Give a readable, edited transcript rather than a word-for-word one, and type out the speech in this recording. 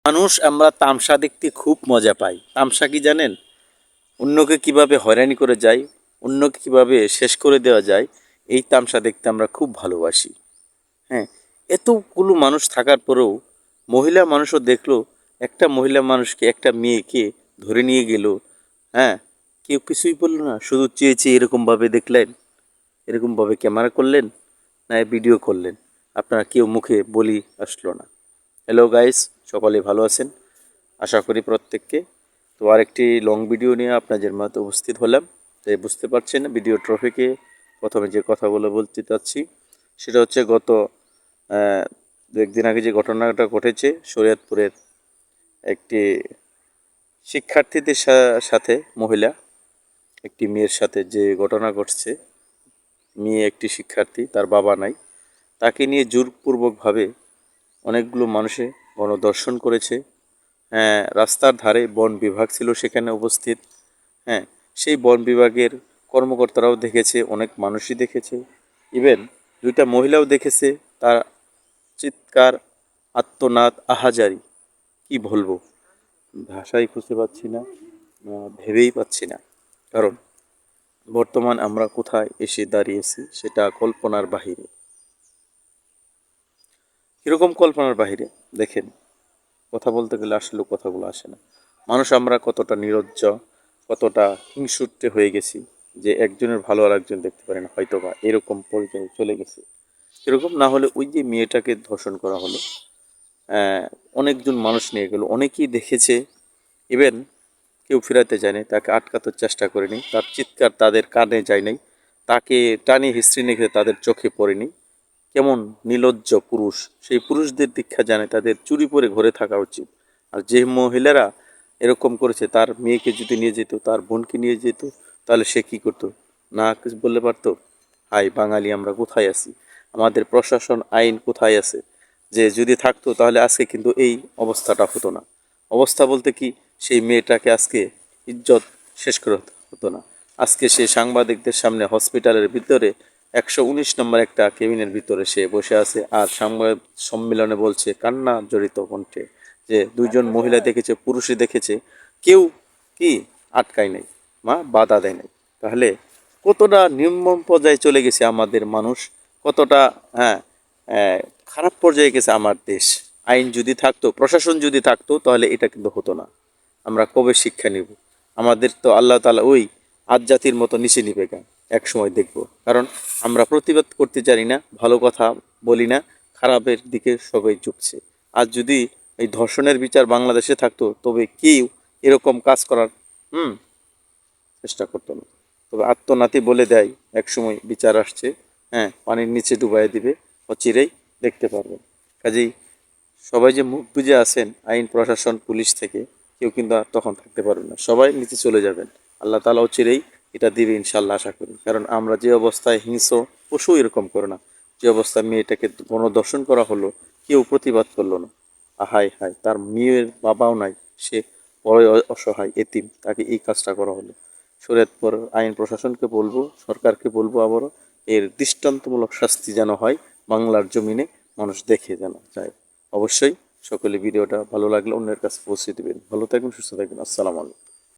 মানুষ আমরা তামসা দেখতে খুব মজা পাই। তামসা কি জানেন? অন্যকে কিভাবে হয়রানি করে যায়, অন্যকে কিভাবে শেষ করে দেওয়া যায়, এই তামসা দেখতে আমরা খুব ভালোবাসি। হ্যাঁ, এতগুলো মানুষ থাকার পরেও মহিলা মানুষও দেখলো, একটা মহিলা মানুষকে, একটা মেয়েকে ধরে নিয়ে গেল। হ্যাঁ, কেউ কিছুই বললো না, শুধু চেয়ে চেয়ে এরকমভাবে দেখলেন, এরকমভাবে ক্যামেরা করলেন, না ভিডিও করলেন, আপনারা কেউ মুখে বলি আসলো না। হ্যালো গাইস, সকলে ভালো আছেন আশা করি প্রত্যেককে। তো আরেকটি লং ভিডিও নিয়ে আপনাদের মাঝে উপস্থিত হলাম। তাই বুঝতে পারছেন ভিডিও ট্রফিকে প্রথমে যে কথাগুলো বলতে চাচ্ছি সেটা হচ্ছে গত দু একদিন আগে যে ঘটনাটা ঘটেছে শরীয়তপুরের একটি শিক্ষার্থীদের সাথে মহিলা একটি মেয়ের সাথে যে ঘটনা ঘটছে। মেয়ে একটি শিক্ষার্থী, তার বাবা নাই, তাকে নিয়ে জোরপূর্বকভাবে অনেকগুলো মানুষে গণধর্ষণ করেছে। হ্যাঁ, রাস্তার ধারে বন বিভাগ ছিল সেখানে উপস্থিত। হ্যাঁ, সেই বন বিভাগের কর্মকর্তারাও দেখেছে, অনেক মানুষই দেখেছে, ইভেন দুইটা মহিলাও দেখেছে। তার চিৎকার, আত্মনাদ, আহাজারি কি বলবো, ভাষাই খুঁজে পাচ্ছি না, ভেবেই পাচ্ছি না। কারণ বর্তমান আমরা কোথায় এসে দাঁড়িয়েছি সেটা কল্পনার বাহিরে। কীরকম কল্পনার বাহিরে দেখেন, কথা বলতে গেলে আসলে কথাগুলো আসে না। মানুষ আমরা কতটা নির্লজ্জ, কতটা হিংসুটে হয়ে গেছি যে একজনের ভালো আর একজন দেখতে পারে না, হয়তো বা এরকম পর্যায়ে চলে গেছে। এরকম না হলে ওই যে মেয়েটাকে ধর্ষণ করা হলো, অনেকজন মানুষ নিয়ে গেল, অনেকেই দেখেছে, ইভেন কেউ ফেরাতে যায়নি, তাকে আটকাতে চেষ্টা করেনি, তার চিৎকার তাদের কানে যায় নাই, তাকে টানি হিস্ট্রি নিয়ে তাদের চোখে পড়েনি। কেমন নির্লজ্জ পুরুষ, সেই পুরুষদের দীক্ষা জানে তাদের চুরি পরে ঘরে থাকা উচিত। আর যে মহিলারা এরকম করেছে, তার মেয়েকে যদি নিয়ে যেত, তার বোনকে নিয়ে যেত, তাহলে সে কী করতো? না কিছু বললে পারতো? হাই বাঙালি, আমরা কোথায় আছি? আমাদের প্রশাসন আইন কোথায় আছে? যে যদি থাকতো তাহলে আজকে কিন্তু এই অবস্থাটা হতো না। অবস্থা বলতে কি, সেই মেয়েটাকে আজকে ইজ্জত শেষ করে হতো না। আজকে সে সাংবাদিকদের সামনে হসপিটালের ভিতরে 119 নম্বর একটা কেবিনের ভিতরে সে বসে আছে, আর সংবাদ সম্মেলনে বলছে কান্না জড়িত কণ্ঠে যে দুইজন মহিলা দেখেছে, পুরুষই দেখেছে, কেউ কি আটকায় নাই, বাধা দেয় নাই। তাহলে কতটা নিম্ন পর্যায়ে চলে গেছে আমাদের মানুষ, কতটা হ্যাঁ খারাপ পর্যায়ে গেছে আমার দেশ। আইন যদি থাকতো, প্রশাসন যদি থাকতো, তাহলে এটা কিন্তু হতো না। আমরা কবে শিক্ষা নিব? আমাদের তো আল্লাহ তাআলা ওই আজ জাতির মতো নিচে নিবে কেন এক সময় দেখব। কারণ আমরা প্রতিবাদ করতে জানি না, ভালো কথা বলি না, খারাপের দিকে সবাই ঝুঁকছে। আর যদি এই ধর্ষণের বিচার বাংলাদেশে থাকতো, তবে কেউ এরকম কাজ করার চেষ্টা করতো না। তবে আত্মনাতি বলে দেয় এক সময় বিচার আসছে, হ্যাঁ, পানির নিচে ডুবাই দিবে, অচিরেই দেখতে পারবেন। কাজেই সবাই যে মুখ বুজে আছেন আইন প্রশাসন পুলিশ থেকে, কেউ কিন্তু আর তখন থাকতে পারবে না, সবাই নিচে চলে যাবেন। আল্লাহ তাআলা অচিরেই এটা দিবে ইনশাল্লাহ, আশা করি। কারণ আমরা যে অবস্থায় হিংস্র, পশু এরকম করে না। যে অবস্থায় মেয়েটাকে গণধর্ষণ করা হলো, কেউ প্রতিবাদ করলো না। হায় হায়, তার মেয়ের বাবাও নাই, সে বড়ই অসহায় এতিম, তাকে এই কাজটা করা হলো। শরীয়তপুর আইন প্রশাসনকে বলবো, সরকারকে বলবো আবারও, এর দৃষ্টান্তমূলক শাস্তি যেন হয়, বাংলার জমিনে মানুষ দেখে যেন যায়। অবশ্যই সকলে ভিডিওটা ভালো লাগলে অন্যের কাছে পৌঁছে দেবেন। ভালো থাকবেন, সুস্থ থাকবেন। আসসালামু আলাইকুম।